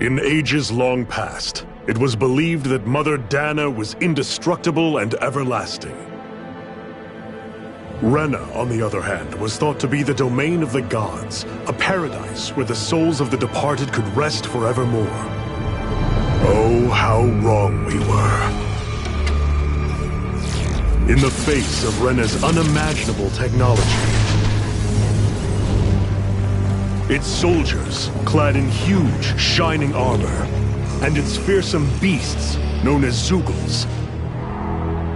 In ages long past, it was believed that Mother Dana was indestructible and everlasting. Rena, on the other hand, was thought to be the domain of the gods, a paradise where the souls of the departed could rest forevermore. Oh, how wrong we were. In the face of Rena's unimaginable technology, its soldiers, clad in huge, shining armor, and its fearsome beasts, known as Zeugles,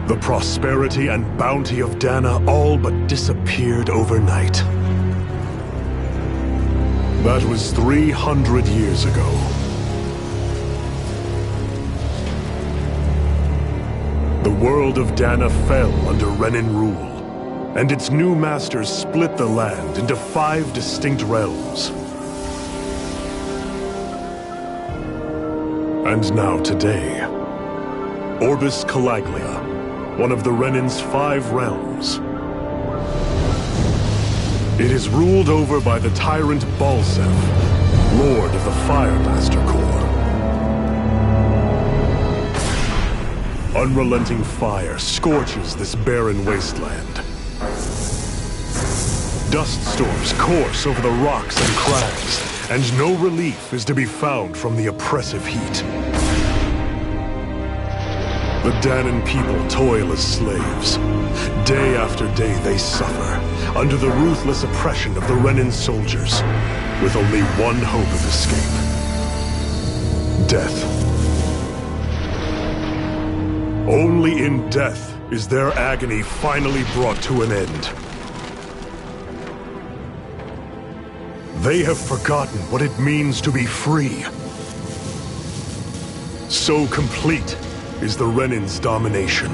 the prosperity and bounty of Dana all but disappeared overnight. That was 300 years ago. The world of Dana fell under Renan rule, and its new masters split the land into 5 distinct realms. And now today, Orbis Calaglia, one of the Renan's 5 realms. It is ruled over by the tyrant Balsef, Lord of the Firemaster Corps. Unrelenting fire scorches this barren wasteland. Dust storms course over the rocks and crags, and no relief is to be found from the oppressive heat. The Danan people toil as slaves. Day after day they suffer, under the ruthless oppression of the Renan soldiers, with only one hope of escape: death. Only in death is their agony finally brought to an end. They have forgotten what it means to be free. So complete is the Renan's domination.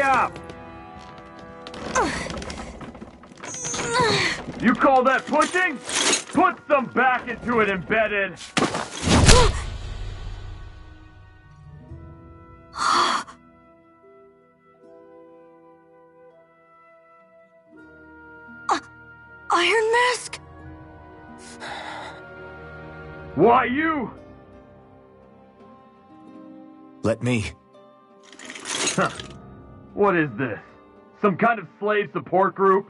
Up! You call that pushing? Put some back into it, embedded! Iron Mask? Why you? Let me. Huh. What is this? Some kind of slave support group?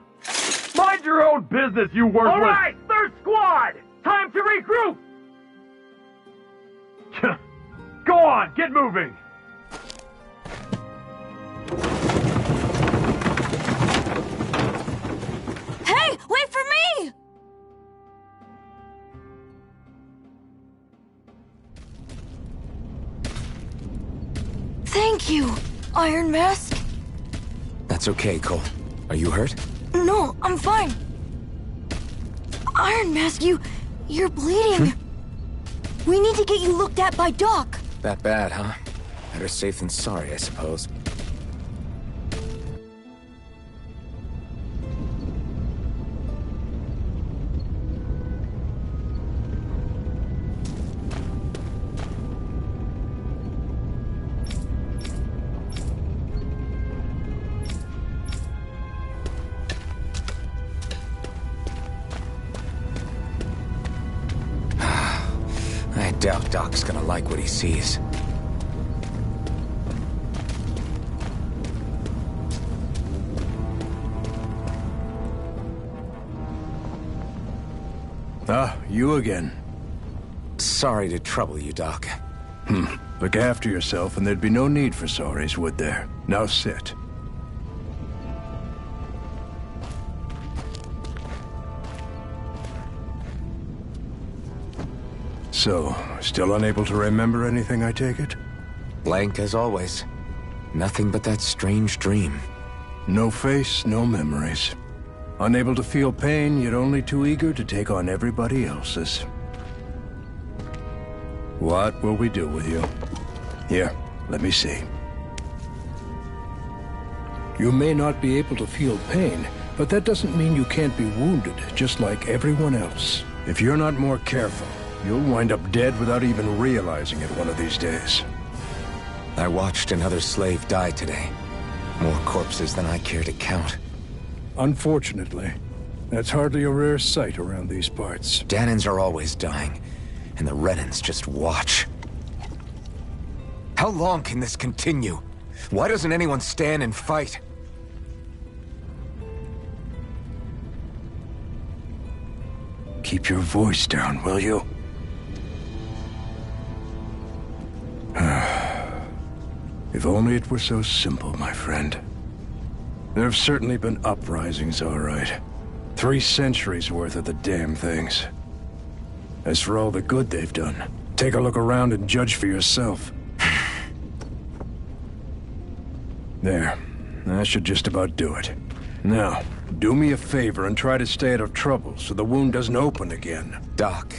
Mind your own business, you worthless— All right, third squad! Time to regroup! Go on, get moving! Hey, wait for me! Thank you, Iron Mask. That's okay, Cole. Are you hurt? No, I'm fine. Iron Mask, you're bleeding. We need to get you looked at by Doc. That bad, huh? Better safe than sorry, I suppose. I doubt Doc's gonna like what he sees. Ah, you again. Sorry to trouble you, Doc. Look after yourself and there'd be no need for sorries, would there? Now sit. So, still unable to remember anything, I take it? Blank as always. Nothing but that strange dream. No face, no memories. Unable to feel pain, yet only too eager to take on everybody else's. What will we do with you? Here, let me see. You may not be able to feel pain, but that doesn't mean you can't be wounded, just like everyone else. If you're not more careful, you'll wind up dead without even realizing it one of these days. I watched another slave die today. More corpses than I care to count. Unfortunately, that's hardly a rare sight around these parts. Danans are always dying, and the Renans just watch. How long can this continue? Why doesn't anyone stand and fight? Keep your voice down, will you? If only it were so simple, my friend. There have certainly been uprisings, all right. 3 centuries worth of the damn things. As for all the good they've done, take a look around and judge for yourself. There. That should just about do it. Now, do me a favor and try to stay out of trouble so the wound doesn't open again. Doc,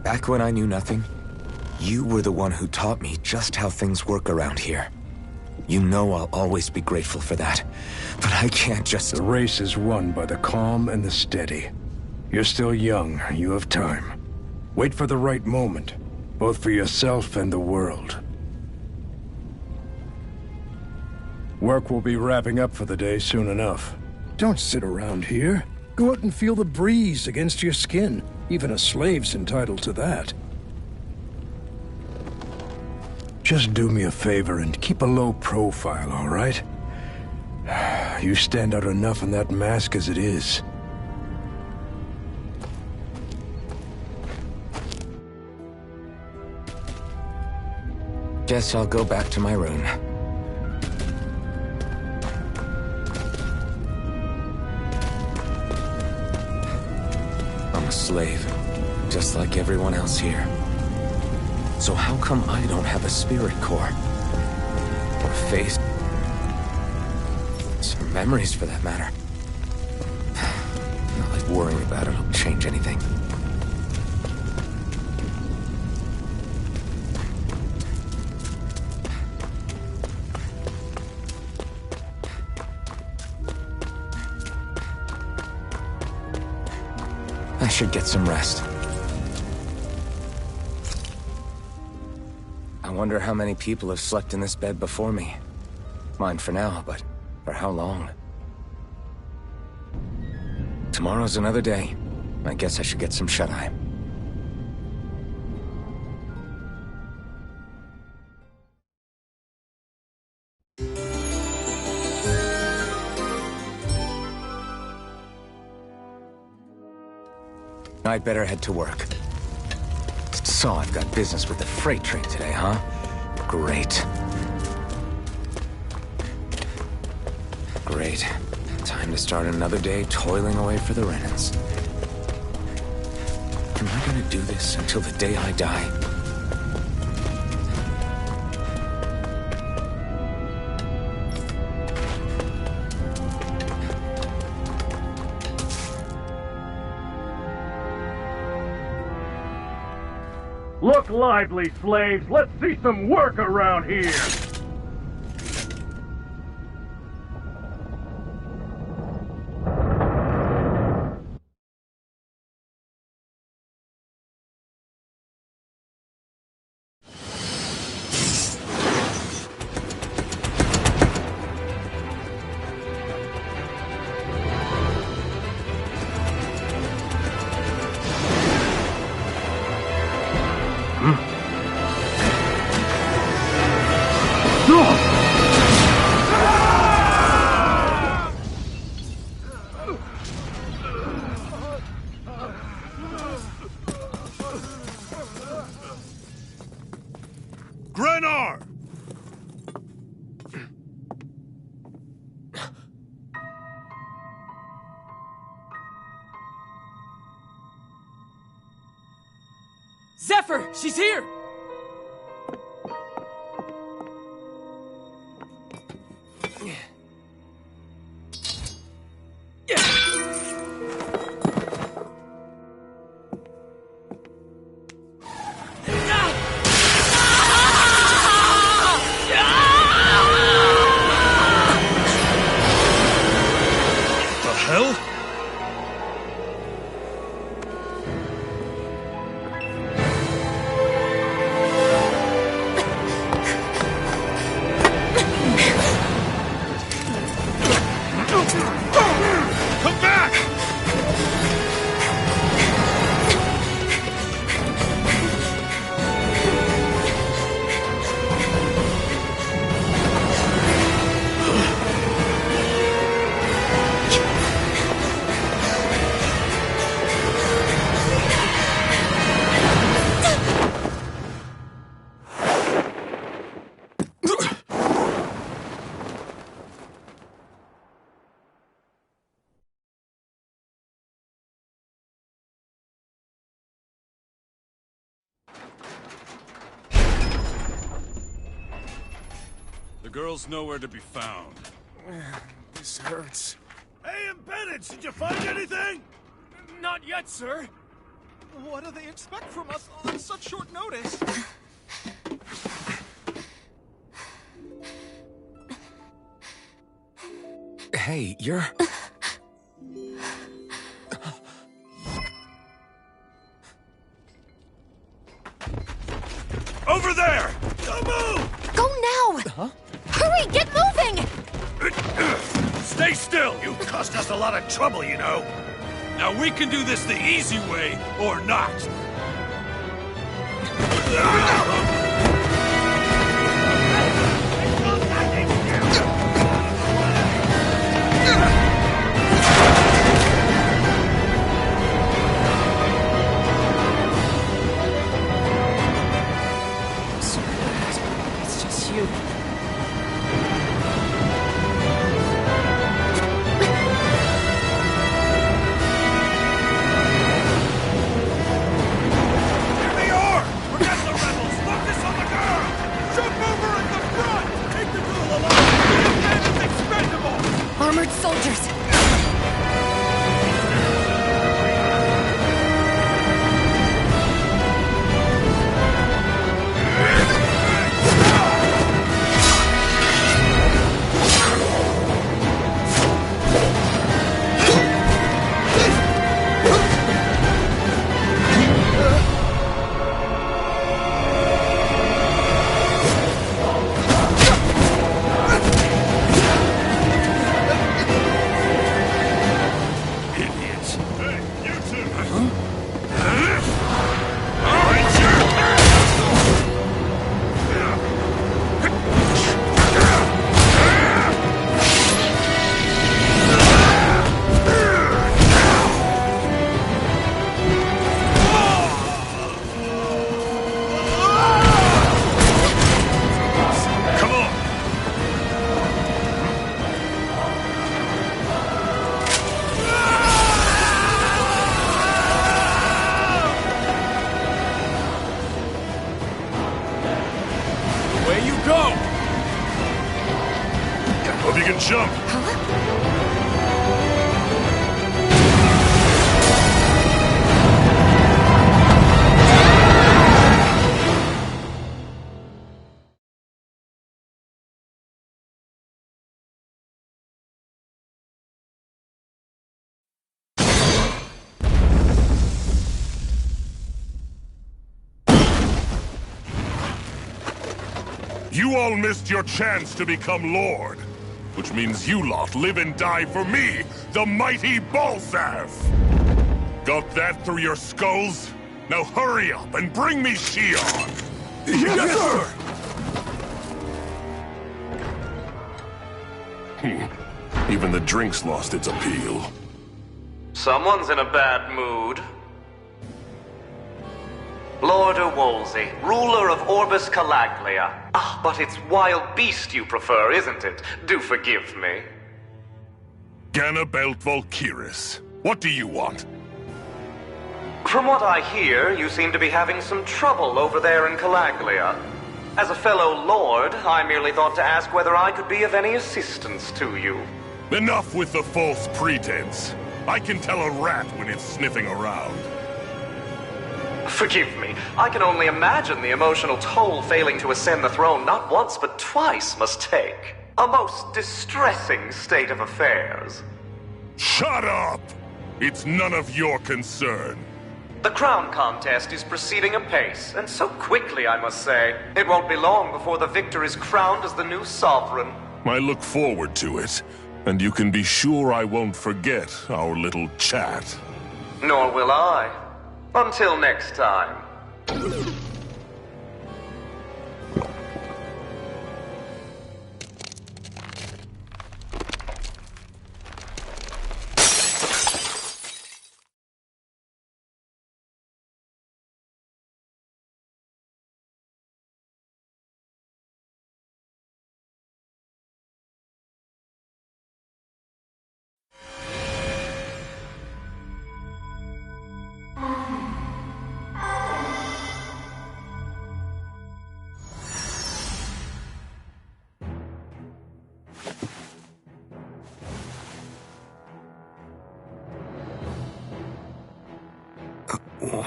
back when I knew nothing, you were the one who taught me just how things work around here. You know I'll always be grateful for that, but I can't just... The race is won by the calm and the steady. You're still young, you have time. Wait for the right moment, both for yourself and the world. Work will be wrapping up for the day soon enough. Don't sit around here. Go out and feel the breeze against your skin. Even a slave's entitled to that. Just do me a favor and keep a low profile, all right? You stand out enough in that mask as it is. Guess I'll go back to my room. I'm a slave, just like everyone else here. So how come I don't have a spirit core? Or a face? Or memories, for that matter. Not like worrying about it'll change anything. I should get some rest. I wonder how many people have slept in this bed before me. Mine for now, but for how long? Tomorrow's another day. I guess I should get some shut-eye. I'd better head to work. So I've got business with the freight train today, huh? Great. Great. Time to start another day toiling away for the Renans. Am I gonna do this until the day I die? Look lively, slaves! Let's see some work around here! Zephyr! She's here! Hell? Come back! The girl's nowhere to be found. This hurts. Hey, embedded! Did you find anything? Not yet, sir! What do they expect from us on such short notice? Hey, you're... Over there! Don't move! Go now! Huh? Hurry, get moving! Stay still! You caused us a lot of trouble, you know. Now we can do this the easy way, or not. It's just you. Armored soldiers! Hope you can jump. You all missed your chance to become Lord. Which means you lot live and die for me, the mighty Balzath! Got that through your skulls? Now hurry up and bring me Shion! Yes, sir! Even the drink's lost its appeal. Someone's in a bad mood. Lord Wolsey, ruler of Orbis Calaglia. Ah, but it's wild beast you prefer, isn't it? Do forgive me. Ganabelt Valkyris. What do you want? From what I hear, you seem to be having some trouble over there in Calaglia. As a fellow lord, I merely thought to ask whether I could be of any assistance to you. Enough with the false pretense. I can tell a rat when it's sniffing around. Forgive me, I can only imagine the emotional toll failing to ascend the throne not once but twice must take. A most distressing state of affairs. Shut up! It's none of your concern. The crown contest is proceeding apace, and so quickly, I must say. It won't be long before the victor is crowned as the new sovereign. I look forward to it, and you can be sure I won't forget our little chat. Nor will I. Until next time.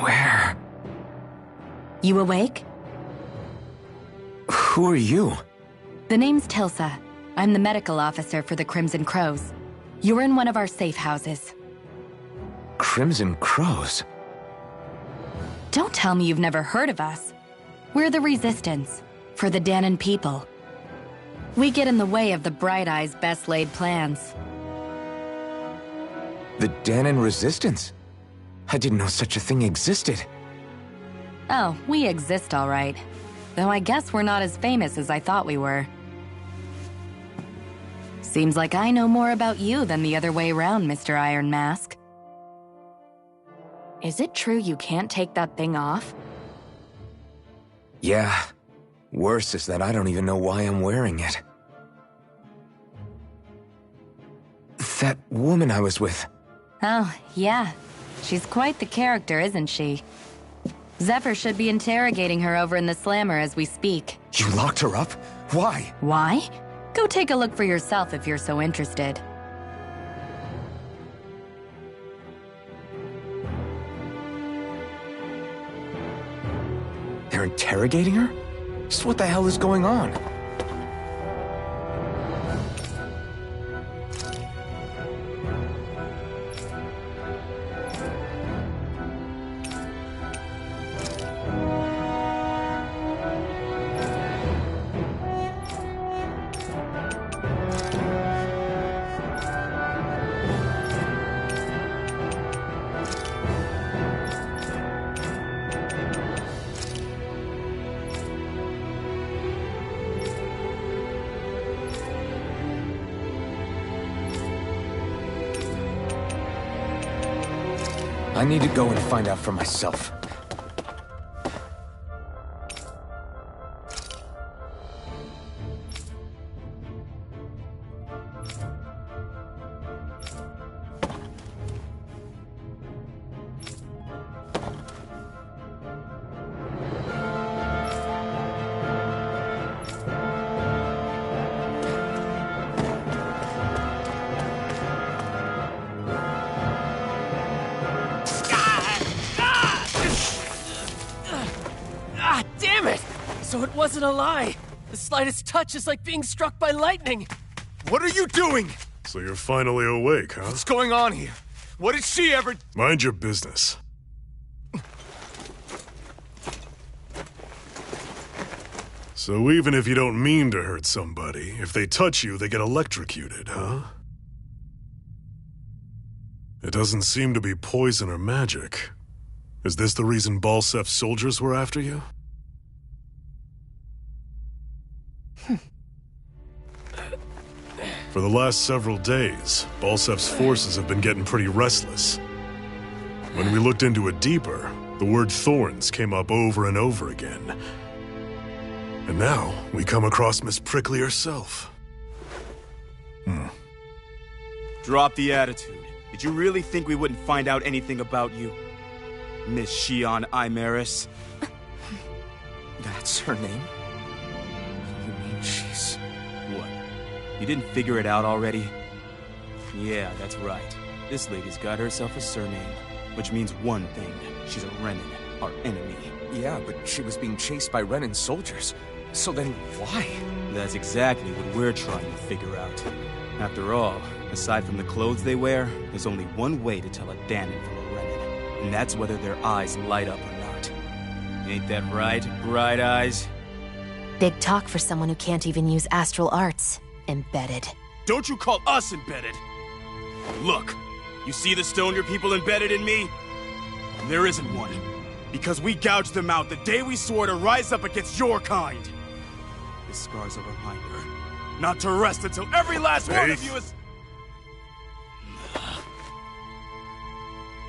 Where? You awake? Who are you? The name's Tilsa. I'm the medical officer for the Crimson Crows. You're in one of our safe houses. Crimson Crows? Don't tell me you've never heard of us. We're the Resistance, for the Danon people. We get in the way of the Bright Eye's best-laid plans. The Danon Resistance? I didn't know such a thing existed. Oh, we exist all right. Though I guess we're not as famous as I thought we were. Seems like I know more about you than the other way around, Mr. Iron Mask. Is it true you can't take that thing off? Yeah. Worse is that I don't even know why I'm wearing it. That woman I was with. Oh, yeah. She's quite the character, isn't she? Zephyr should be interrogating her over in the Slammer as we speak. You locked her up? Why? Why? Go take a look for yourself if you're so interested. They're interrogating her? Just what the hell is going on? I need to go and find out for myself. So it wasn't a lie. The slightest touch is like being struck by lightning. What are you doing? So you're finally awake, huh? What's going on here? What did she ever... Mind your business. So even if you don't mean to hurt somebody, if they touch you, they get electrocuted, huh? It doesn't seem to be poison or magic. Is this the reason Balsef's soldiers were after you? For the last several days, Balsef's forces have been getting pretty restless. When we looked into it deeper, the word thorns came up over and over again. And now, we come across Miss Prickly herself. Drop the attitude. Did you really think we wouldn't find out anything about you? Miss Shion Imaris. That's her name? You mean she's... What? You didn't figure it out already? Yeah, that's right. This lady's got herself a surname, which means one thing. She's a Renin, our enemy. Yeah, but she was being chased by Renin soldiers. So then why? That's exactly what we're trying to figure out. After all, aside from the clothes they wear, there's only one way to tell a Danon from a Renin, and that's whether their eyes light up or not. Ain't that right, Bright Eyes? Big talk for someone who can't even use astral arts. Embedded. Don't you call us embedded! Look, you see the stone your people embedded in me? There isn't one. Because we gouged them out the day we swore to rise up against your kind. This scar's a reminder, not to rest until every last one of you is...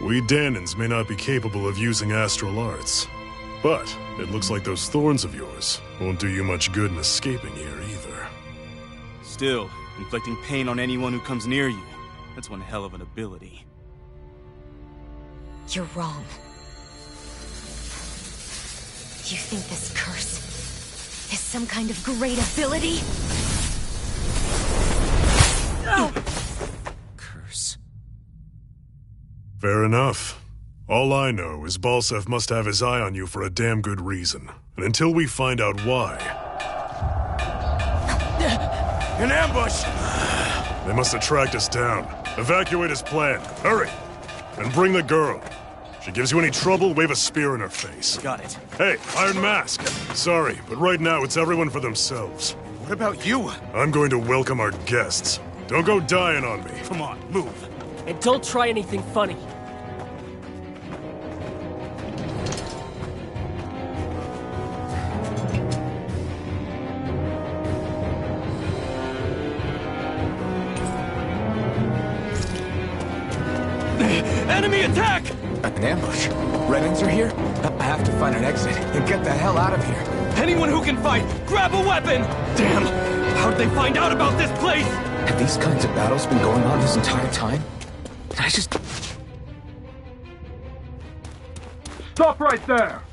We Danons may not be capable of using astral arts, but it looks like those thorns of yours won't do you much good in escaping here either. Still, inflicting pain on anyone who comes near you, that's one hell of an ability. You're wrong. You think this curse is some kind of great ability? No! Curse. Fair enough. All I know is Balsef must have his eye on you for a damn good reason. And until we find out why... An ambush! They must have tracked us down. Evacuate as planned. Hurry! And bring the girl. She gives you any trouble, wave a spear in her face. Got it. Hey, Iron Mask. Sorry, but right now it's everyone for themselves. What about you? I'm going to welcome our guests. Don't go dying on me. Come on, move. And don't try anything funny. Enemy attack! An ambush? Renins are here? I have to find an exit and get the hell out of here. Anyone who can fight, grab a weapon! Damn! How'd they find out about this place? Have these kinds of battles been going on this entire time? I just... Stop right there!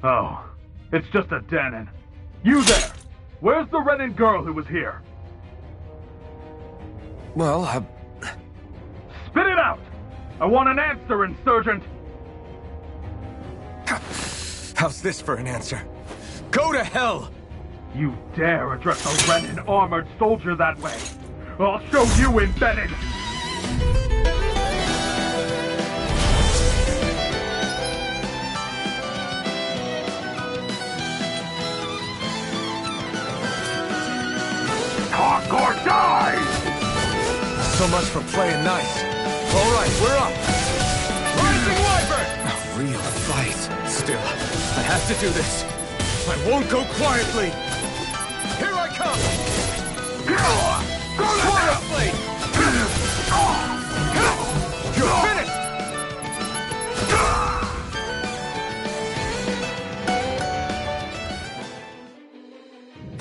Oh, it's just a Danon. You there! Where's the Renin girl who was here? Well, Spit it out! I want an answer, Insurgent! How's this for an answer? Go to hell! You dare address a Renin armored soldier that way? I'll show you, embedded! Talk or die! So much for playing nice. All right, we're up. Rising Wyvern! A real fight. Still, I have to do this. I won't go quietly. Here I come! Go to blade! You're finished!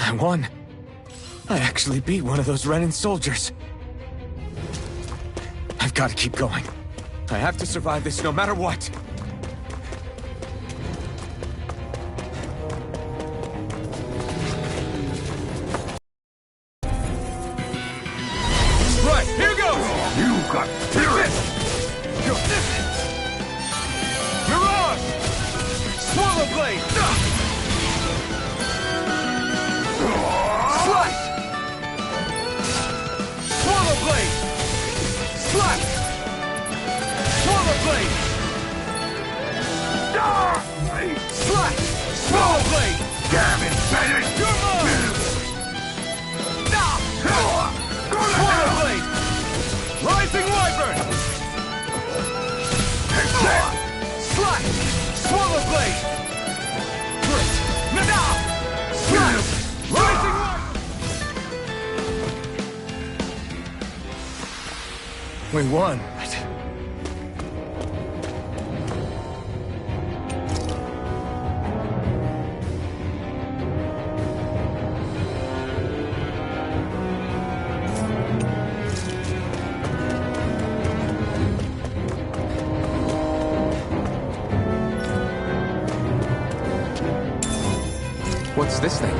I won. I actually beat one of those Renin soldiers. I've got to keep going. I have to survive this no matter what. Right, here goes! You got spirit! Mirage! Swallow blade! Slice! Swallow blade! Slap! Swallow blade! Slap! Swallow blade! Damn it, Bennett! Your move! Swallow blade! Rising Wyvern! Slap! Swallow blade! Great! Slap! Rising Wyvern! We won. What's this thing?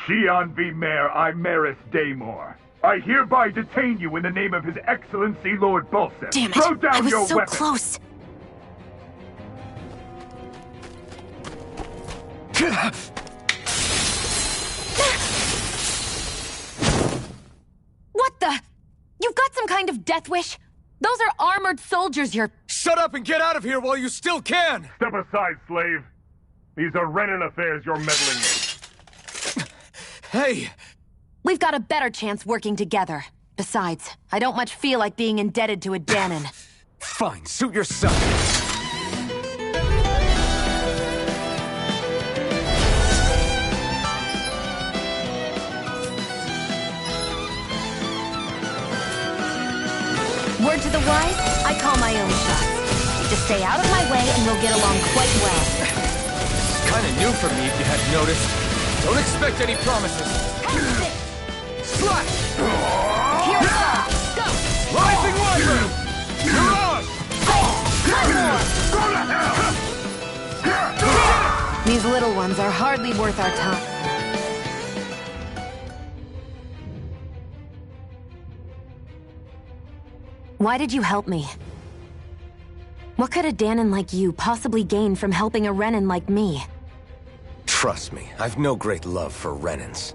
Xian V. Mayor Imaris Daymore. I hereby detain you in the name of His Excellency Lord Bulseth. Damn it! Throw down I was your so weapon. close. What the? You've got some kind of death wish? Those are armored soldiers you're... Shut up and get out of here while you still can! Step aside, slave. These are Renan affairs you're meddling in. Hey! We've got a better chance working together. Besides, I don't much feel like being indebted to a Danon. Fine, suit yourself. Word to the wise, I call my own shots. Just stay out of my way and we'll get along quite well. Kinda new for me if you hadn't noticed. Don't expect any promises. Slash! Here's up! Go! Rising Wyvern! You're on! Go to hell! These little ones are hardly worth our time. Why did you help me? What could a Danon like you possibly gain from helping a Renan like me? Trust me, I've no great love for Renans.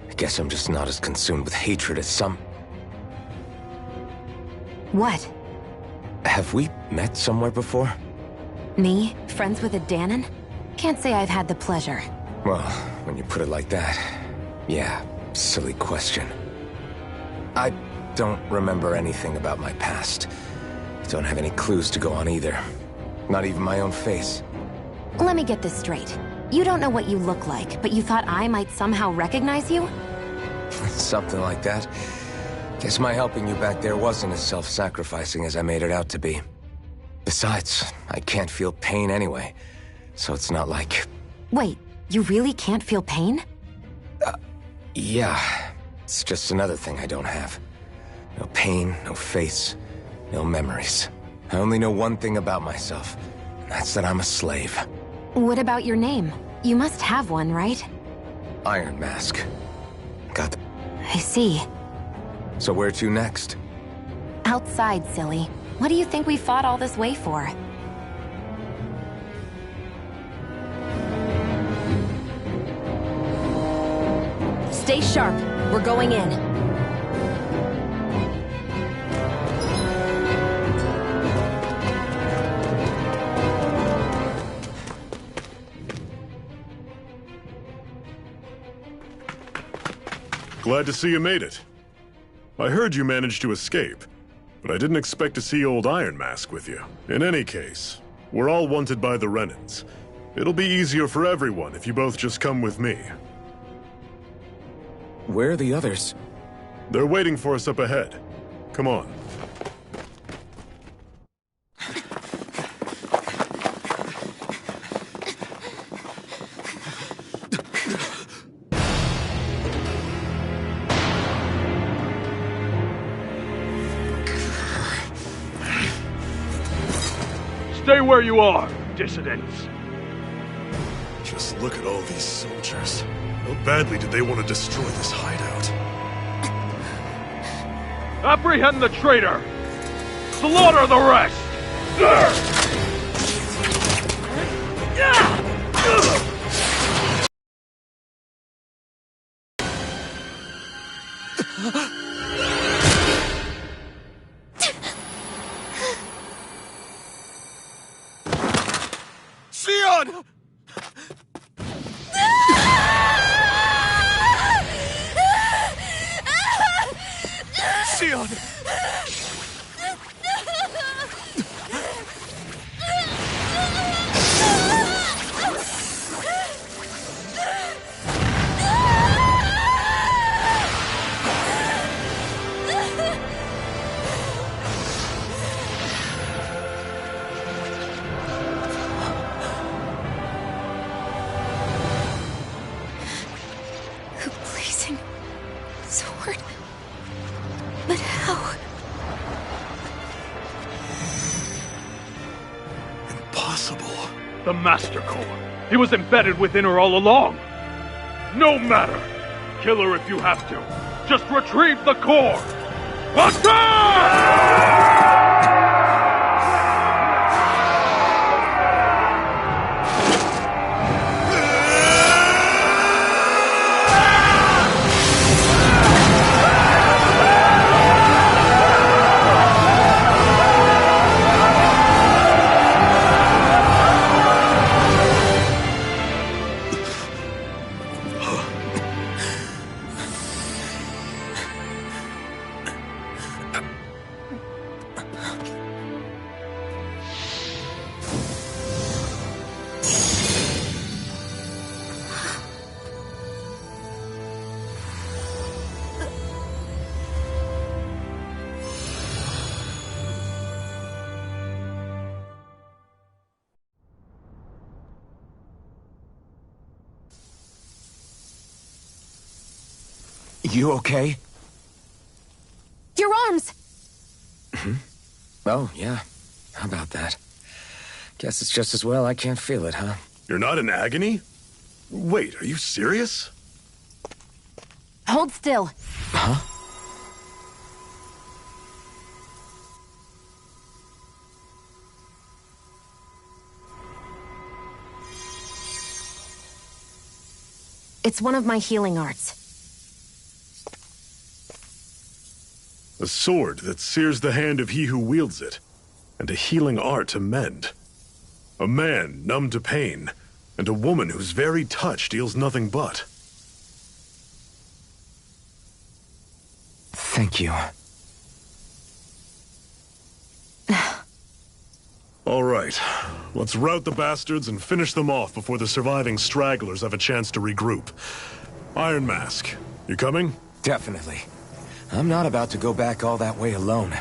I guess I'm just not as consumed with hatred as some... What? Have we met somewhere before? Me? Friends with a Danon? Can't say I've had the pleasure. Well, when you put it like that, yeah, silly question. I don't remember anything about my past. Don't have any clues to go on either. Not even my own face. Let me get this straight. You don't know what you look like, but you thought I might somehow recognize you? Something like that. Guess my helping you back there wasn't as self-sacrificing as I made it out to be. Besides, I can't feel pain anyway, so it's not like... Wait, you really can't feel pain? Yeah. It's just another thing I don't have. No pain, no face, no memories. I only know one thing about myself, and that's that I'm a slave. What about your name? You must have one, right? Iron Mask. Got the... I see. So where to next? Outside, silly. What do you think we fought all this way for? Stay sharp. We're going in. Glad to see you made it. I heard you managed to escape, but I didn't expect to see old Iron Mask with you. In any case, we're all wanted by the Renans. It'll be easier for everyone if you both just come with me. Where are the others? They're waiting for us up ahead. Come on. Stay where you are, dissidents. Just look at all these soldiers. How badly did they want to destroy this hideout? Apprehend the traitor! Slaughter the rest! Sion! Sion! Blazing sword. But how? Impossible. The Master Core. He was embedded within her all along. No matter. Kill her if you have to. Just retrieve the core. You okay? Your arms! Oh, yeah. How about that? Guess it's just as well I can't feel it, huh? You're not in agony? Wait, are you serious? Hold still. Huh? It's one of my healing arts. A sword that sears the hand of he who wields it, and a healing art to mend. A man numb to pain, and a woman whose very touch deals nothing but. Thank you. All right, let's rout the bastards and finish them off before the surviving stragglers have a chance to regroup. Iron Mask, you coming? Definitely. I'm not about to go back all that way alone.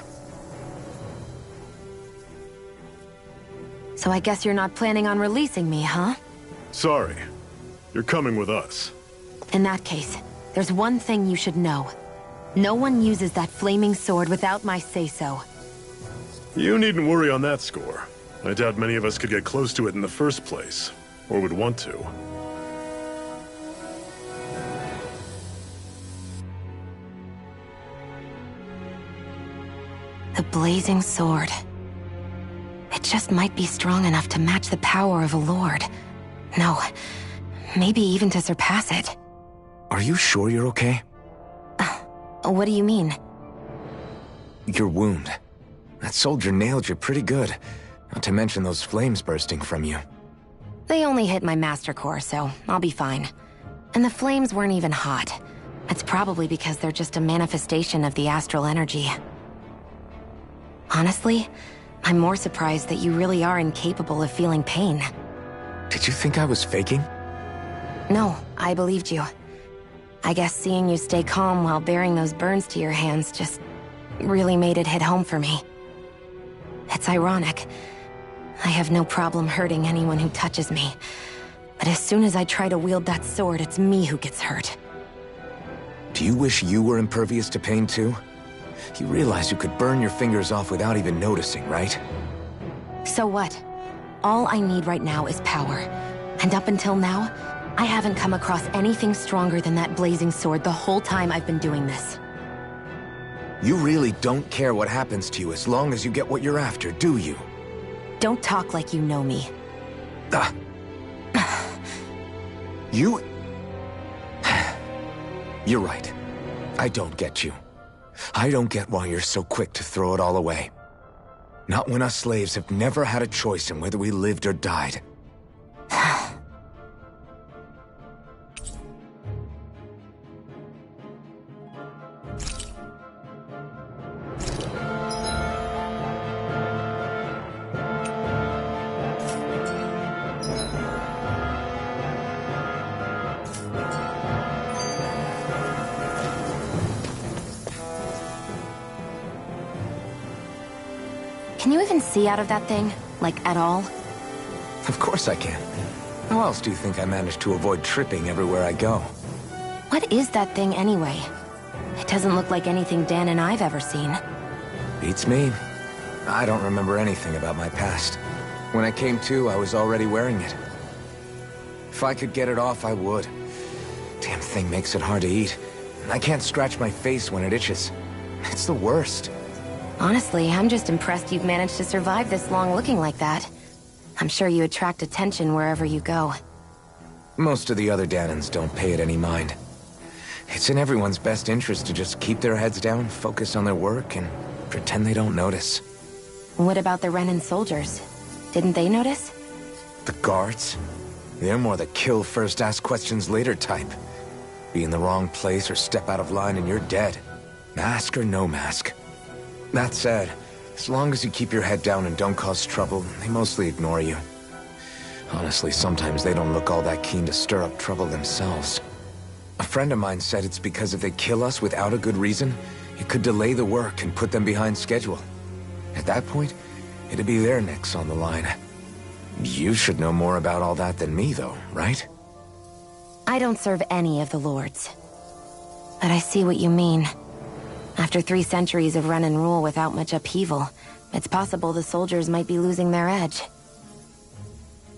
So I guess you're not planning on releasing me, huh? Sorry. You're coming with us. In that case, there's one thing you should know. No one uses that flaming sword without my say-so. You needn't worry on that score. I doubt many of us could get close to it in the first place, or would want to. The blazing sword. It just might be strong enough to match the power of a lord. No, maybe even to surpass it. Are you sure you're okay? What do you mean? Your wound. That soldier nailed you pretty good. Not to mention those flames bursting from you. They only hit my master core, so I'll be fine. And the flames weren't even hot. It's probably because they're just a manifestation of the astral energy. Honestly, I'm more surprised that you really are incapable of feeling pain. Did you think I was faking? No, I believed you. I guess seeing you stay calm while bearing those burns to your hands just really made it hit home for me. It's ironic. I have no problem hurting anyone who touches me. But as soon as I try to wield that sword, it's me who gets hurt. Do you wish you were impervious to pain too? You realize you could burn your fingers off without even noticing, right? So what? All I need right now is power. And up until now, I haven't come across anything stronger than that blazing sword the whole time I've been doing this. You really don't care what happens to you as long as you get what you're after, do you? Don't talk like you know me. You... You're right. I don't get you. I don't get why you're so quick to throw it all away. Not when us slaves have never had a choice in whether we lived or died. Can you even see out of that thing? Like, at all? Of course I can. How else do you think I managed to avoid tripping everywhere I go? What is that thing anyway? It doesn't look like anything Dan and I've ever seen. Beats me. I don't remember anything about my past. When I came to, I was already wearing it. If I could get it off, I would. Damn thing makes it hard to eat. I can't scratch my face when it itches. It's the worst. Honestly, I'm just impressed you've managed to survive this long looking like that. I'm sure you attract attention wherever you go. Most of the other Danans don't pay it any mind. It's in everyone's best interest to just keep their heads down, focus on their work, and pretend they don't notice. What about the Renan soldiers? Didn't they notice? The guards? They're more the kill first, ask questions later type. Be in the wrong place or step out of line and you're dead. Mask or no mask. That said, as long as you keep your head down and don't cause trouble, they mostly ignore you. Honestly, sometimes they don't look all that keen to stir up trouble themselves. A friend of mine said it's because if they kill us without a good reason, it could delay the work and put them behind schedule. At that point, it'd be their necks on the line. You should know more about all that than me, though, right? I don't serve any of the lords. But I see what you mean. After 3 centuries of run and rule without much upheaval, it's possible the soldiers might be losing their edge.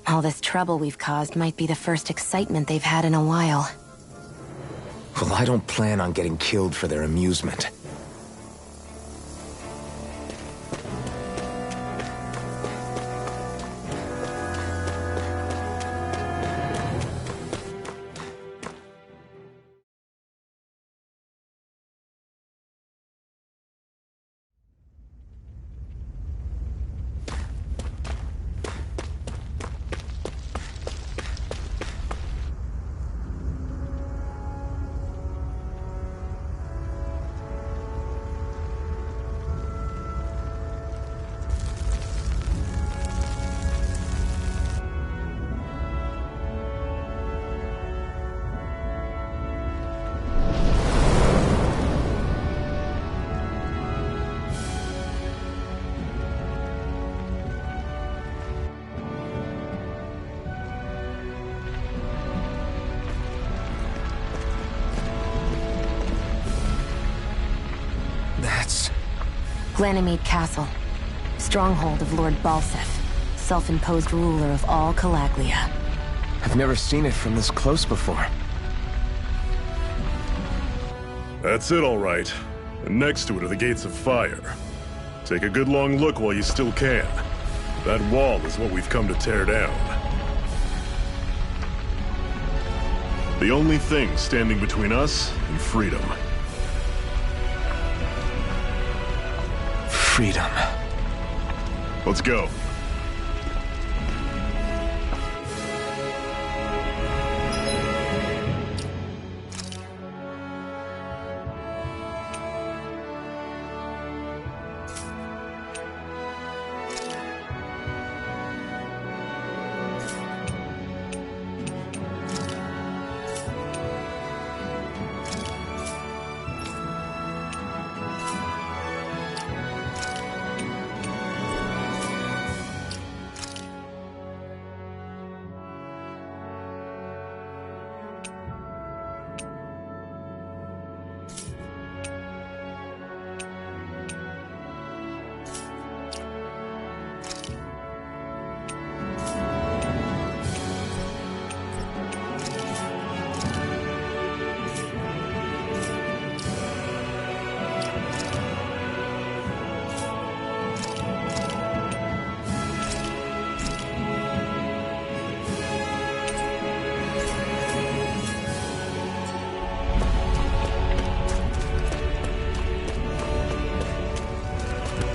All this trouble we've caused might be the first excitement they've had in a while. Well, I don't plan on getting killed for their amusement. Ganymede Castle, stronghold of Lord Balsef, self-imposed ruler of all Calaglia. I've never seen it from this close before. That's it, all right. And next to it are the Gates of Fire. Take a good long look while you still can. That wall is what we've come to tear down. The only thing standing between us and freedom. Freedom. Let's go.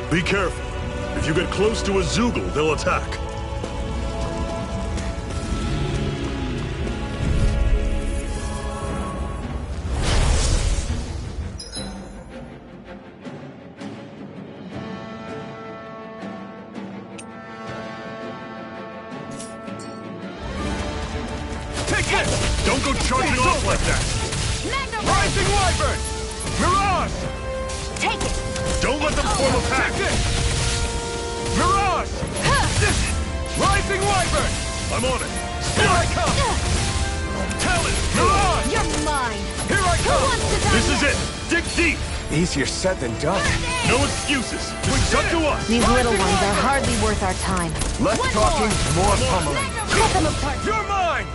Be careful. If you get close to a Zoogle, they'll attack. Take it! Don't go charging off like that! Rising Wyvern! Mirage! Take it! Don't let them form a pack! Take it! Mirage! Rising Wyvern! I'm on it! Here I come! Talon! Mirage! You're mine! Here I Who come! wants to die This is next? it! Dig deep! Easier said than done. No excuses! Just up to us! These little ones are hardly worth our time. Less talking, more pummeling. Cut them apart! You're mine!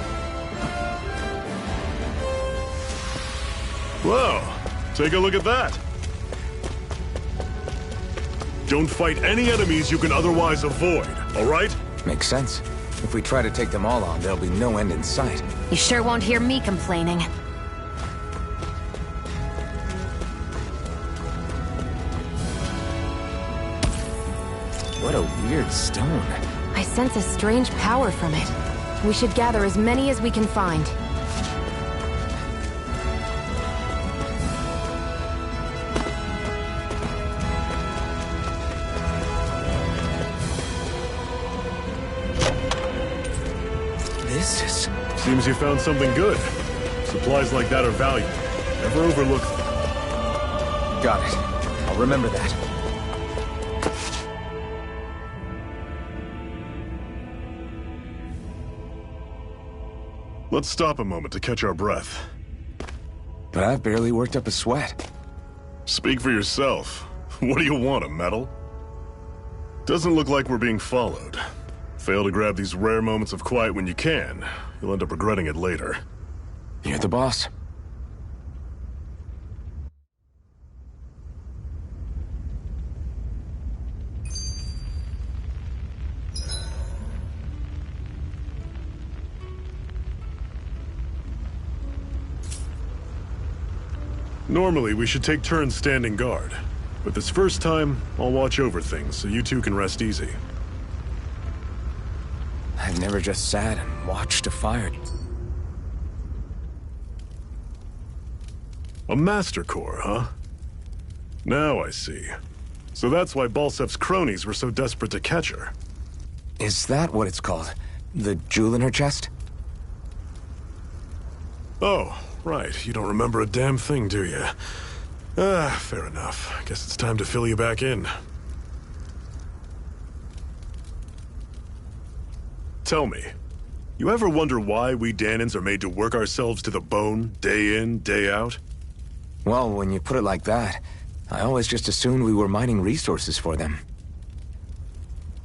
Whoa! Take a look at that! Don't fight any enemies you can otherwise avoid, alright? Makes sense. If we try to take them all on, there'll be no end in sight. You sure won't hear me complaining. What a weird stone. I sense a strange power from it. We should gather as many as we can find. This is... Seems you found something good. Supplies like that are valuable. Never overlook them. Got it. I'll remember that. Let's stop a moment to catch our breath. But I've barely worked up a sweat. Speak for yourself. What do you want, a medal? Doesn't look like we're being followed. Fail to grab these rare moments of quiet when you can. You'll end up regretting it later. You're the boss. Normally, we should take turns standing guard. But this first time, I'll watch over things so you two can rest easy. I've never just sat and watched a fire. A Master Core, huh? Now I see. So that's why Balsef's cronies were so desperate to catch her. Is that what it's called? The jewel in her chest? Oh, right. You don't remember a damn thing, do you? Fair enough. Guess it's time to fill you back in. Tell me, you ever wonder why we Danans are made to work ourselves to the bone, day in, day out? Well, when you put it like that, I always just assumed we were mining resources for them.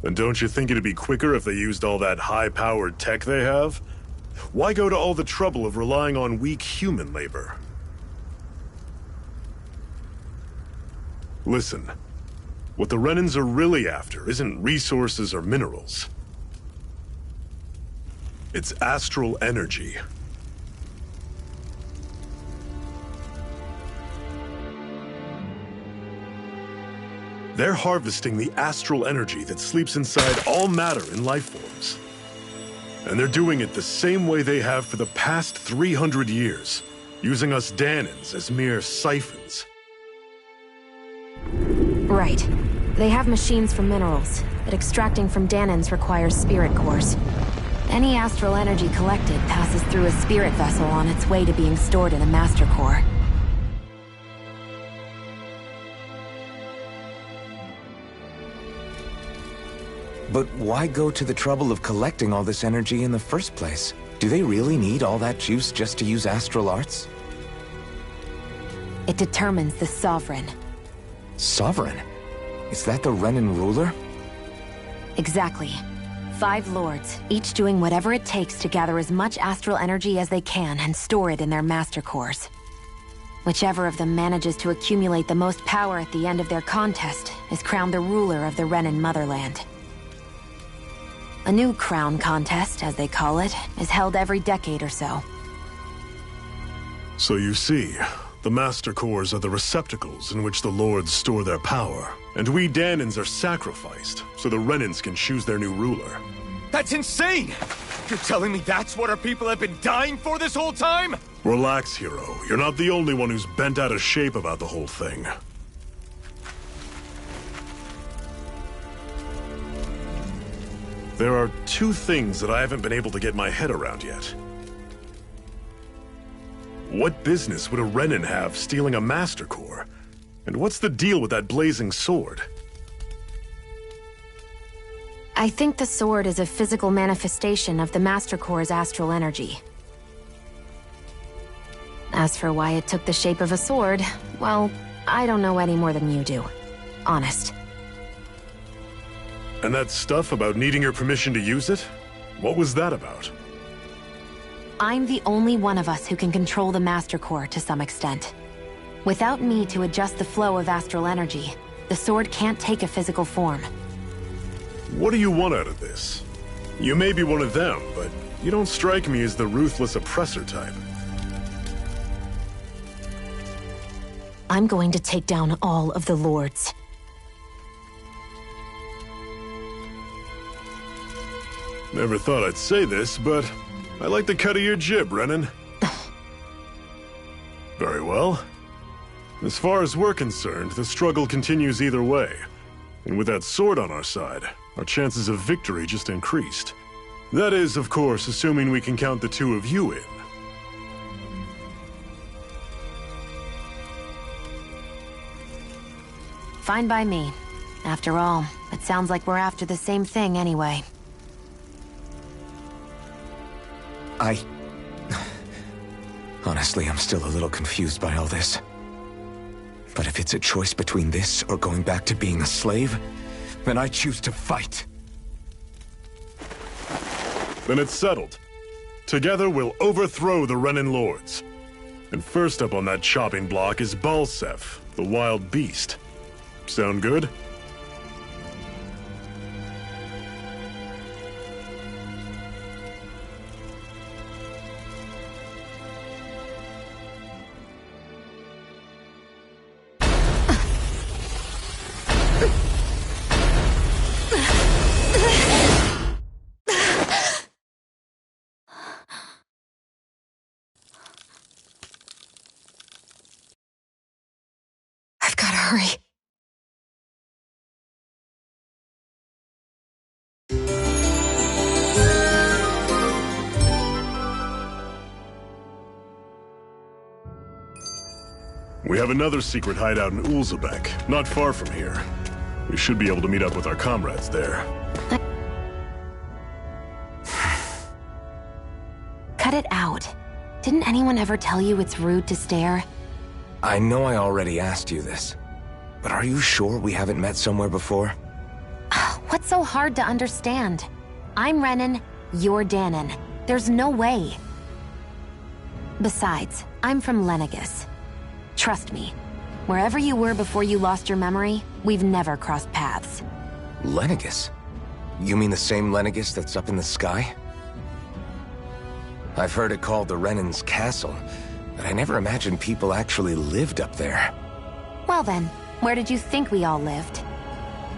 And don't you think it'd be quicker if they used all that high-powered tech they have? Why go to all the trouble of relying on weak human labor? Listen, what the Renans are really after isn't resources or minerals. It's astral energy. They're harvesting the astral energy that sleeps inside all matter in life forms. And they're doing it the same way they have for the past 300 years, using us Danans as mere siphons. Right. They have machines for minerals, but extracting from Danans requires spirit cores. Any astral energy collected passes through a spirit vessel on its way to being stored in a master core. But why go to the trouble of collecting all this energy in the first place? Do they really need all that juice just to use astral arts? It determines the Sovereign. Sovereign? Is that the Renan ruler? Exactly. 5 lords, each doing whatever it takes to gather as much astral energy as they can and store it in their master cores. Whichever of them manages to accumulate the most power at the end of their contest is crowned the ruler of the Renan motherland. A new crown contest, as they call it, is held every decade or so. So you see, The Master Cores are the receptacles in which the Lords store their power, and we Danans are sacrificed so the Renans can choose their new ruler. That's insane! You're telling me that's what our people have been dying for this whole time? Relax, hero. You're not the only one who's bent out of shape about the whole thing. There are two things that I haven't been able to get my head around yet. What business would a Renan have stealing a Master Core? And what's the deal with that blazing sword? I think the sword is a physical manifestation of the Master Core's astral energy. As for why it took the shape of a sword, well, I don't know any more than you do. Honest. And that stuff about needing your permission to use it? What was that about? I'm the only one of us who can control the Master Core to some extent. Without me to adjust the flow of astral energy, the sword can't take a physical form. What do you want out of this? You may be one of them, but you don't strike me as the ruthless oppressor type. I'm going to take down all of the Lords. Never thought I'd say this, but I like the cut of your jib, Renan. Very well. As far as we're concerned, the struggle continues either way. And with that sword on our side, our chances of victory just increased. That is, of course, assuming we can count the two of you in. Fine by me. After all, it sounds like we're after the same thing anyway. Honestly, I'm still a little confused by all this. But if it's a choice between this or going back to being a slave, then I choose to fight. Then it's settled. Together we'll overthrow the Renan Lords. And first up on that chopping block is Balsef, the wild beast. Sound good? Hurry. We have another secret hideout in Ulzebek, not far from here. We should be able to meet up with our comrades there. Cut it out. Didn't anyone ever tell you it's rude to stare? I know I already asked you this, but are you sure we haven't met somewhere before? What's so hard to understand? I'm Renan, you're Danan. There's no way. Besides, I'm from Lenegis. Trust me, wherever you were before you lost your memory, we've never crossed paths. Lenegis? You mean the same Lenegis that's up in the sky? I've heard it called the Renan's Castle, but I never imagined people actually lived up there. Well then, where did you think we all lived?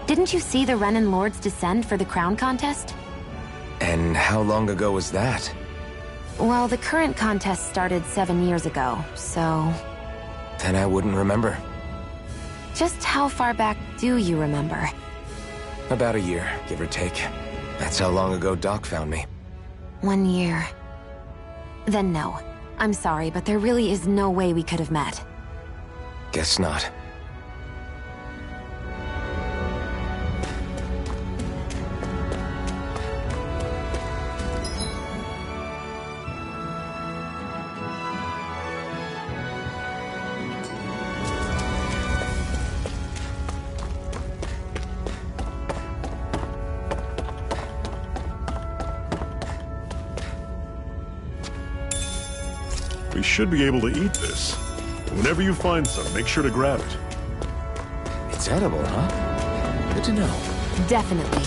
Didn't you see the Renan Lords descend for the crown contest? And how long ago was that? Well, the current contest started 7 years ago, so... Then I wouldn't remember. Just how far back do you remember? About a year, give or take. That's how long ago Doc found me. 1 year. Then no. I'm sorry, but there really is no way we could have met. Guess not. We should be able to eat this. Whenever you find some, make sure to grab it. It's edible, huh? Good to know. Definitely.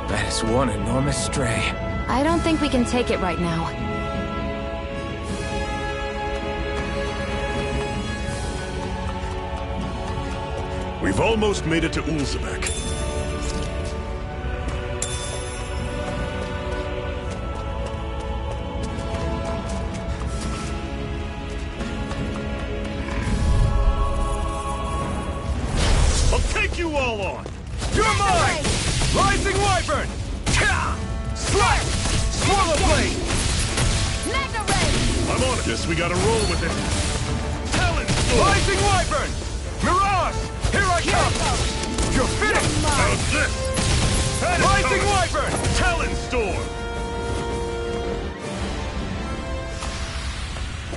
That is Just one enormous stray. I don't think we can take it right now. We've almost made it to Ulzebek. You all on! You're mine! Rising Wyvern! Slash! Swallow Blade! Mega Ray! I'm on it. Guess we gotta roll with it. Talon Storm! Rising Wyvern! Mirage! Here I come! You're finished! How's this? Rising Wyvern! Talon Storm!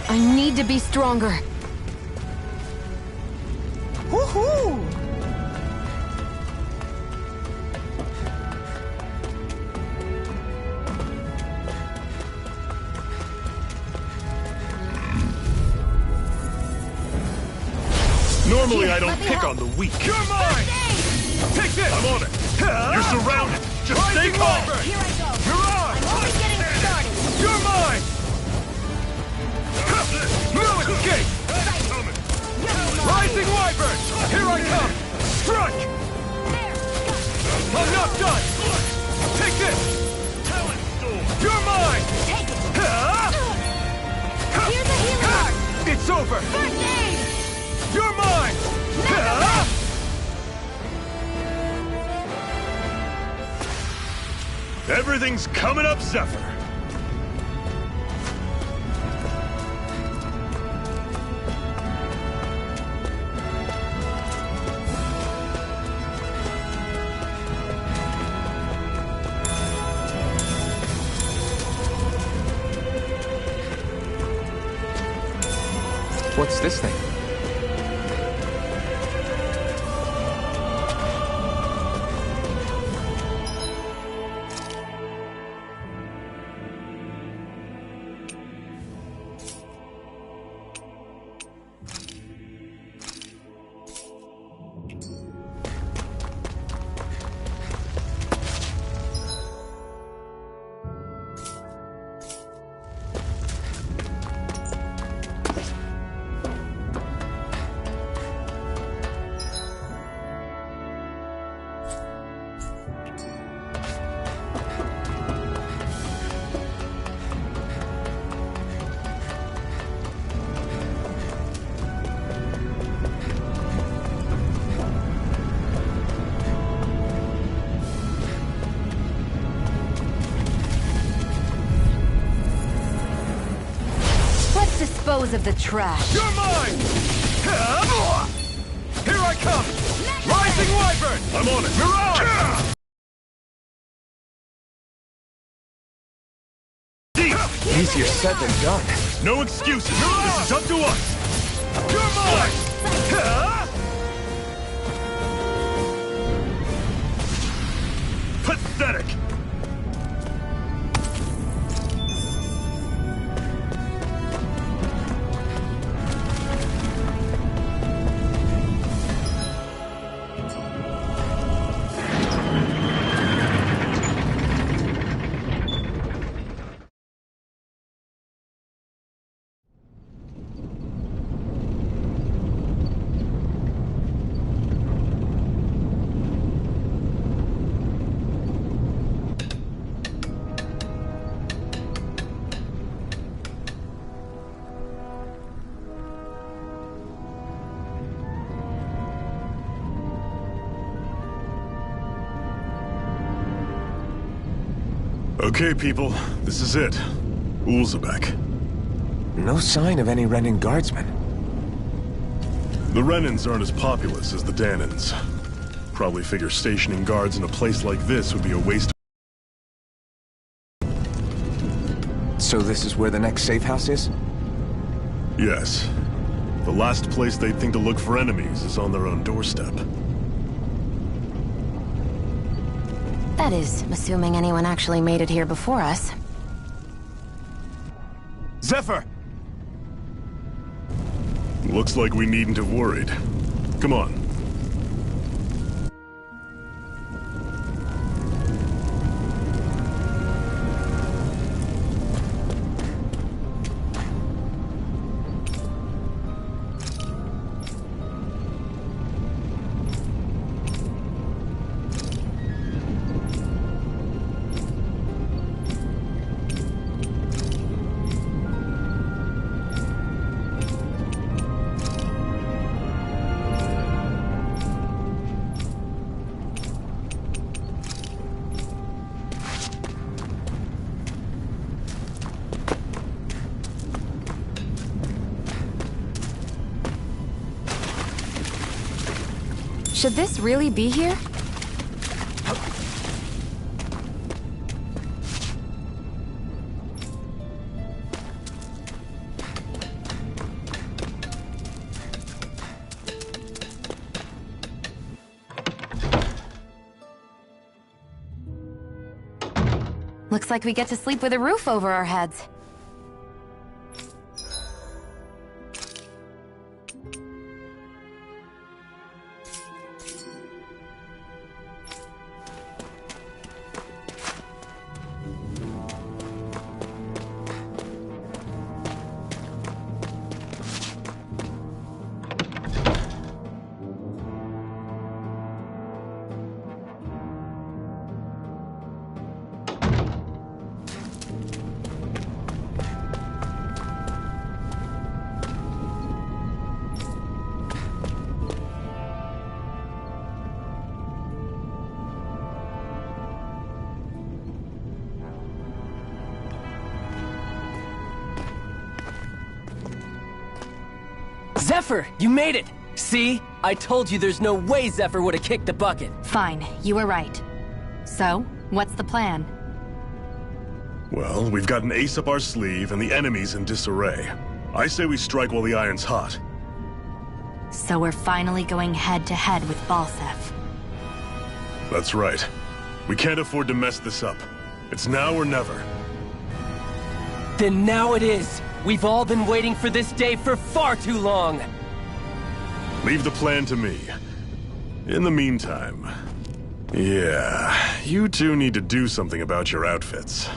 I need to be stronger. Woohoo! Normally I don't pick on the weak. You're mine! Take this! I'm on it. You're surrounded. Just stay calm. Here I go. Mirage! I'm only getting started. You're mine! No escape! Rising Wyvern! Here I come! Strike! I'm not done! Take this! Talon Storm! You're mine! Take it. Here's a healing arc. It's over! First aid. You're mine! Everything's coming up, Zephyr. What's this thing? Dispose of the trash. You're mine! Here I come! Rising Wyvern! I'm on it. Mirage! Easier said than done. No excuses. This is up to us. You're mine! Pathetic. Okay, people, this is it. Ulzebek. No sign of any Renin guardsmen. The Renins aren't as populous as the Danins. Probably figure stationing guards in a place like this would be a waste of... So this is where the next safe house is? Yes. The last place they'd think to look for enemies is on their own doorstep. That is, assuming anyone actually made it here before us. Zephyr! Looks like we needn't have worried. Come on. Should this really be here? Looks like we get to sleep with a roof over our heads. Zephyr, you made it! See? I told you there's no way Zephyr would have kicked the bucket. Fine, you were right. So, what's the plan? Well, we've got an ace up our sleeve and the enemy's in disarray. I say we strike while the iron's hot. So we're finally going head-to-head with Balsef. That's right. We can't afford to mess this up. It's now or never. Then now it is! We've all been waiting for this day for far too long! Leave the plan to me. In the meantime... yeah, you two need to do something about your outfits.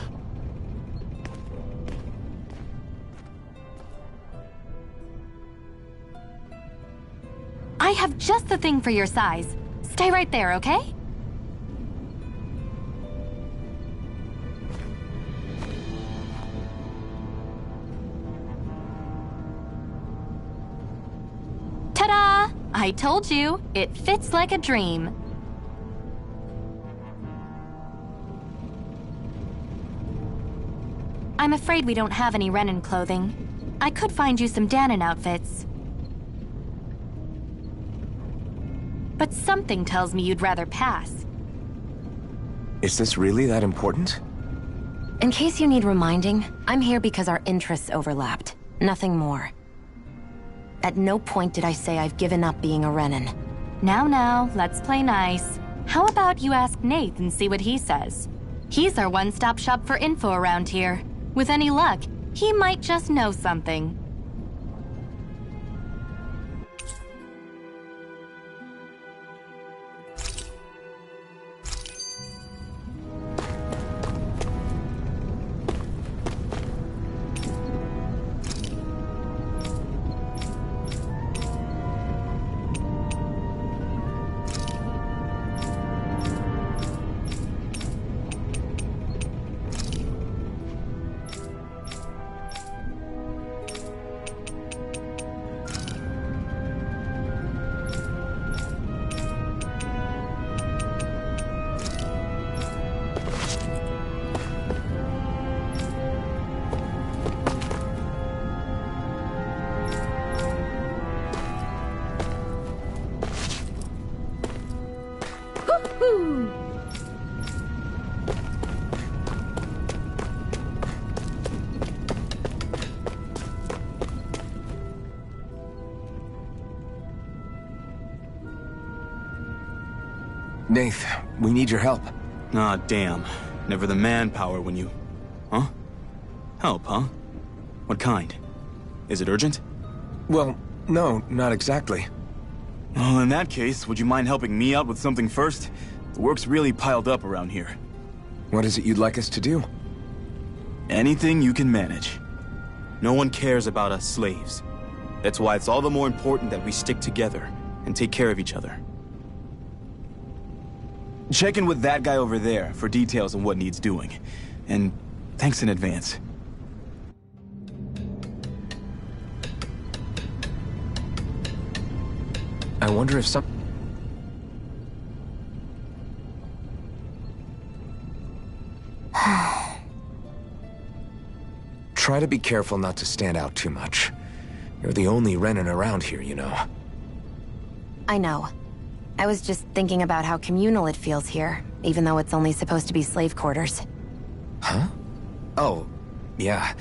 I have just the thing for your size. Stay right there, okay? Ta-da! I told you, it fits like a dream. I'm afraid we don't have any Renin clothing. I could find you some Danon outfits. But something tells me you'd rather pass. Is this really that important? In case you need reminding, I'm here because our interests overlapped. Nothing more. At no point did I say I've given up being a Renin. Now, let's play nice. How about you ask Nath and see what he says? He's our one-stop shop for info around here. With any luck, he might just know something. Nath, we need your help. Ah, damn. Never the manpower when you... Huh? Help, huh? What kind? Is it urgent? Well, no, not exactly. Well, in that case, would you mind helping me out with something first? The work's really piled up around here. What is it you'd like us to do? Anything you can manage. No one cares about us slaves. That's why it's all the more important that we stick together and take care of each other. Check in with that guy over there for details on what needs doing. And thanks in advance. I wonder if some... Try to be careful not to stand out too much. You're the only Renin around here, you know. I know. I was just thinking about how communal it feels here, even though it's only supposed to be slave quarters. Huh? Oh, yeah.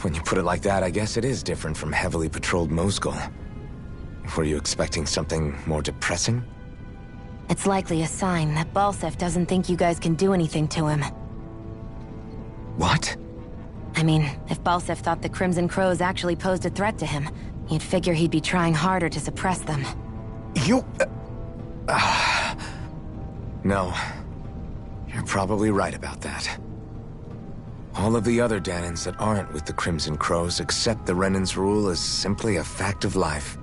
When you put it like that, I guess it is different from heavily patrolled Moscow. Were you expecting something more depressing? It's likely a sign that Balsef doesn't think you guys can do anything to him. What? I mean, if Balsef thought the Crimson Crows actually posed a threat to him, you'd figure he'd be trying harder to suppress them. You... No. You're probably right about that. All of the other Danans that aren't with the Crimson Crows accept the Renan's rule as simply a fact of life.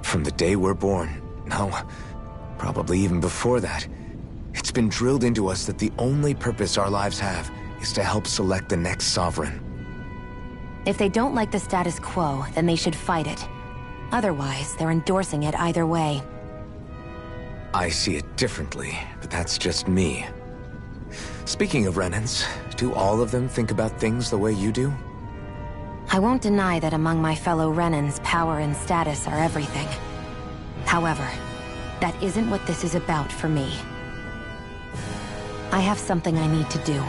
From the day we're born, no, probably even before that, it's been drilled into us that the only purpose our lives have is to help select the next sovereign. If they don't like the status quo, then they should fight it. Otherwise, they're endorsing it either way. I see it differently, but that's just me. Speaking of Renans, do all of them think about things the way you do? I won't deny that among my fellow Renans, power and status are everything. However, that isn't what this is about for me. I have something I need to do,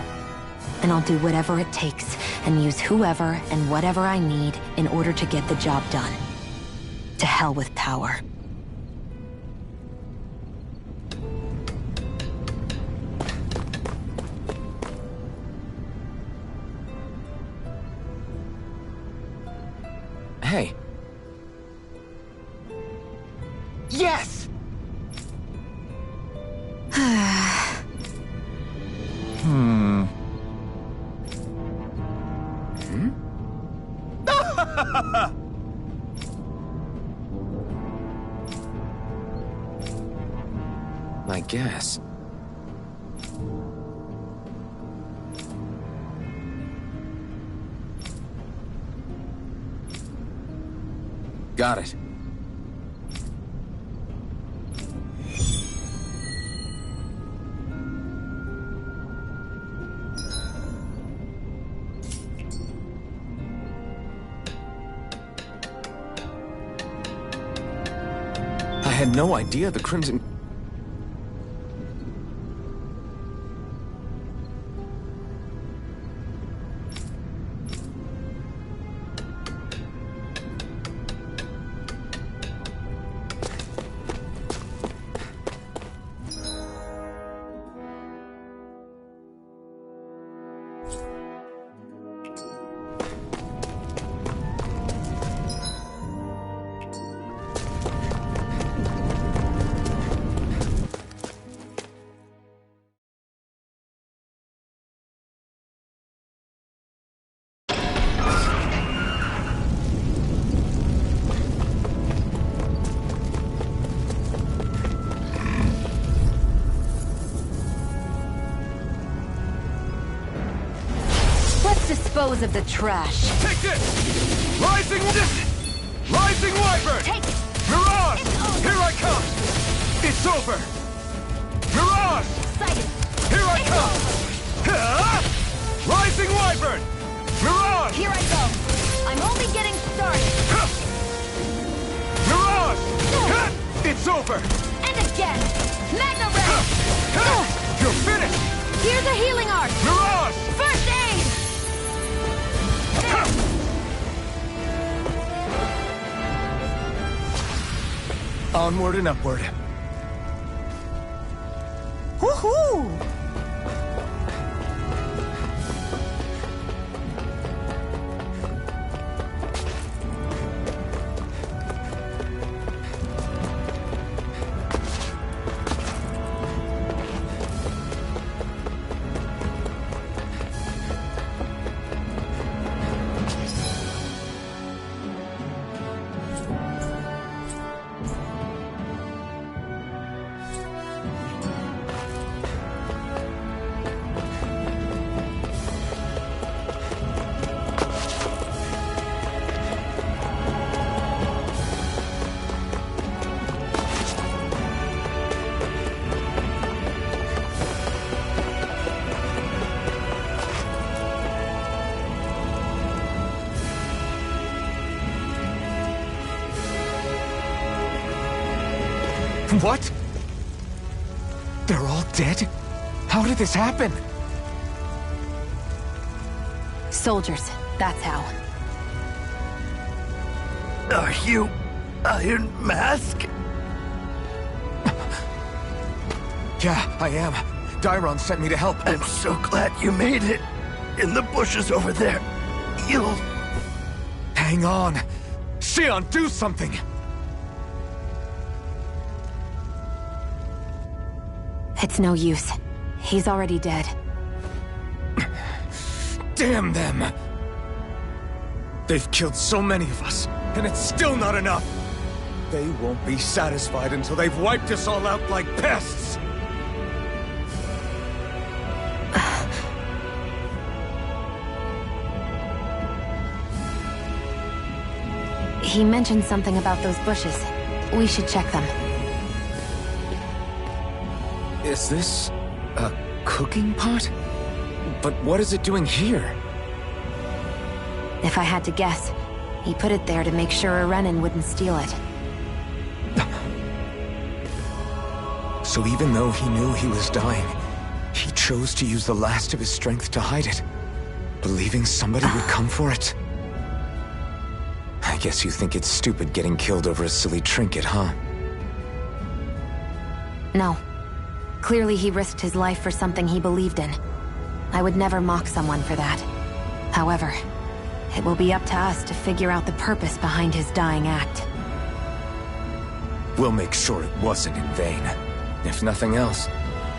and I'll do whatever it takes and use whoever and whatever I need in order to get the job done. To hell with power. Hey. Yes! I guess. Got it. I had no idea the Crimson... Dispose of the trash. Take this! Rising Wyvern! Take it! Mirage! It's over! Here I come! It's over! Mirage! Excited! Here I It's come! Rising Wyvern! Mirage! Here I go! I'm only getting started! Mirage! It's over! And again! Magna Ray! You're finished! Here's a healing art! Mirage! First aid! Onward and upward. Woohoo! What? They're all dead? How did this happen? Soldiers, that's how. Are you Iron Mask? Yeah, I am. Dairon sent me to help. I'm so glad you made it. In the bushes over there. You'll... Hang on. Xion, do something! It's no use. He's already dead. Damn them! They've killed so many of us, and it's still not enough! They won't be satisfied until they've wiped us all out like pests! He mentioned something about those bushes. We should check them. Is this... a cooking pot? But what is it doing here? If I had to guess, he put it there to make sure a Renan wouldn't steal it. So even though he knew he was dying, he chose to use the last of his strength to hide it, believing somebody would come for it? I guess you think it's stupid getting killed over a silly trinket, huh? No. Clearly he risked his life for something he believed in. I would never mock someone for that. However, it will be up to us to figure out the purpose behind his dying act. We'll make sure it wasn't in vain. If nothing else,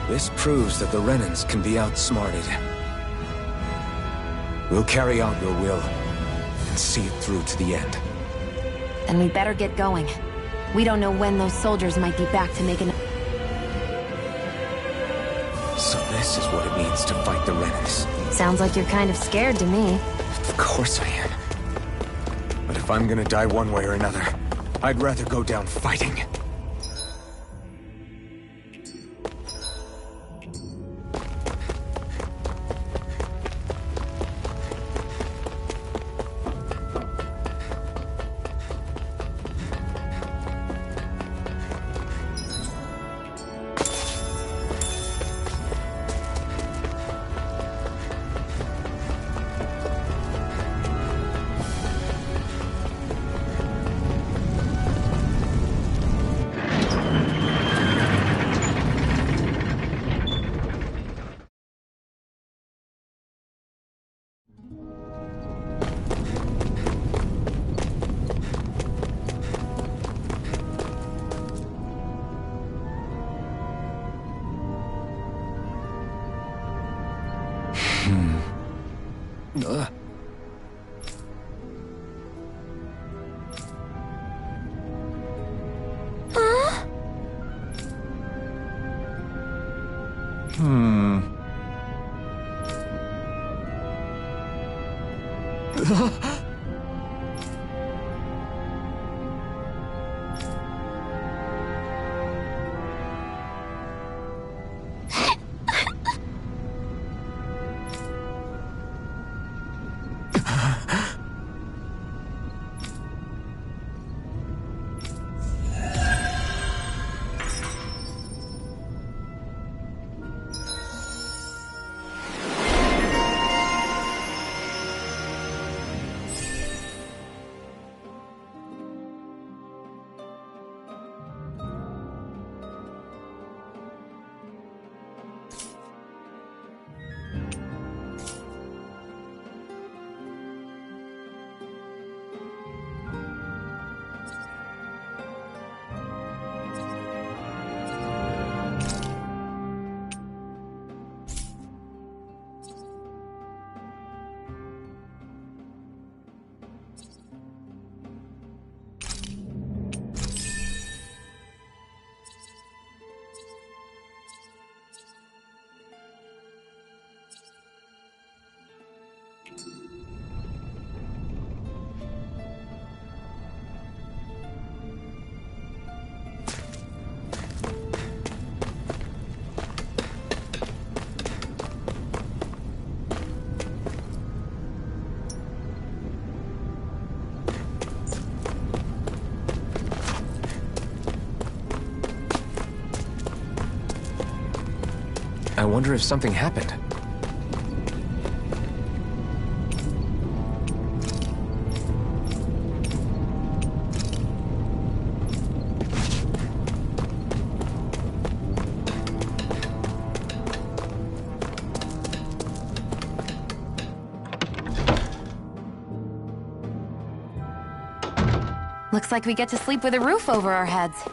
this proves that the Renans can be outsmarted. We'll carry out your will, and see it through to the end. Then we better get going. We don't know when those soldiers might be back to make an... So this is what it means to fight the Renans. Sounds like you're kind of scared to me. Of course I am. But if I'm gonna die one way or another, I'd rather go down fighting. wonder if something happened. Looks like we get to sleep with a roof over our heads.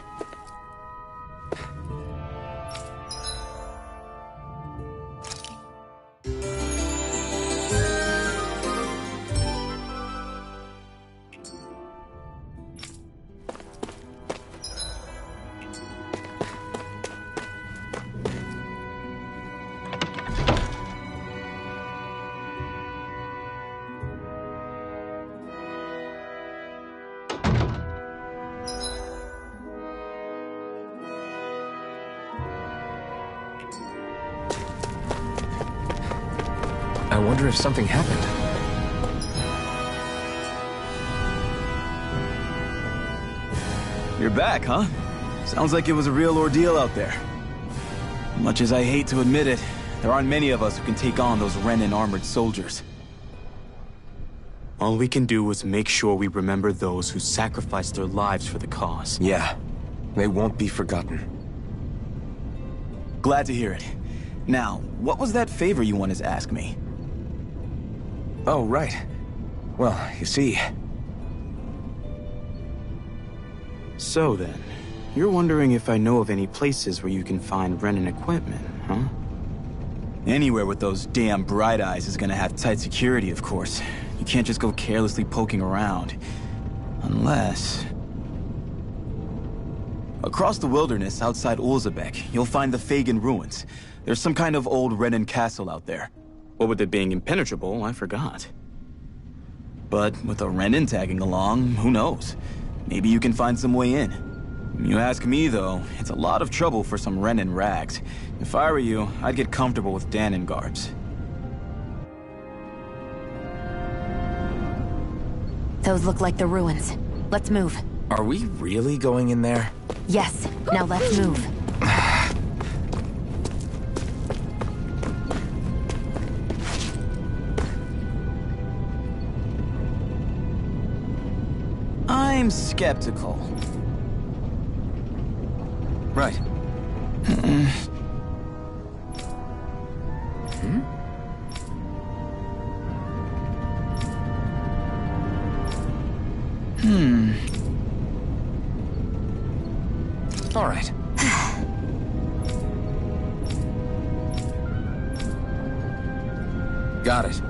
I wonder if something happened. You're back, huh? Sounds like it was a real ordeal out there. Much as I hate to admit it, there aren't many of us who can take on those Renin armored soldiers. All we can do is make sure we remember those who sacrificed their lives for the cause. Yeah, they won't be forgotten. Glad to hear it. Now, what was that favor you wanted to ask me? Oh, right. Well, you see... So then, you're wondering if I know of any places where you can find Renin equipment, huh? Anywhere with those damn bright eyes is gonna have tight security, of course. You can't just go carelessly poking around. Unless... Across the wilderness outside Ulzebek, you'll find the Fagin ruins. There's some kind of old Renin castle out there. What with it being impenetrable, I forgot. But with a Renin tagging along, who knows? Maybe you can find some way in. You ask me, though, it's a lot of trouble for some Renin rags. If I were you, I'd get comfortable with Danon garbs. Those look like the ruins. Let's move. Are we really going in there? Yes. Now let's move. I'm skeptical. Right. All right. Got it.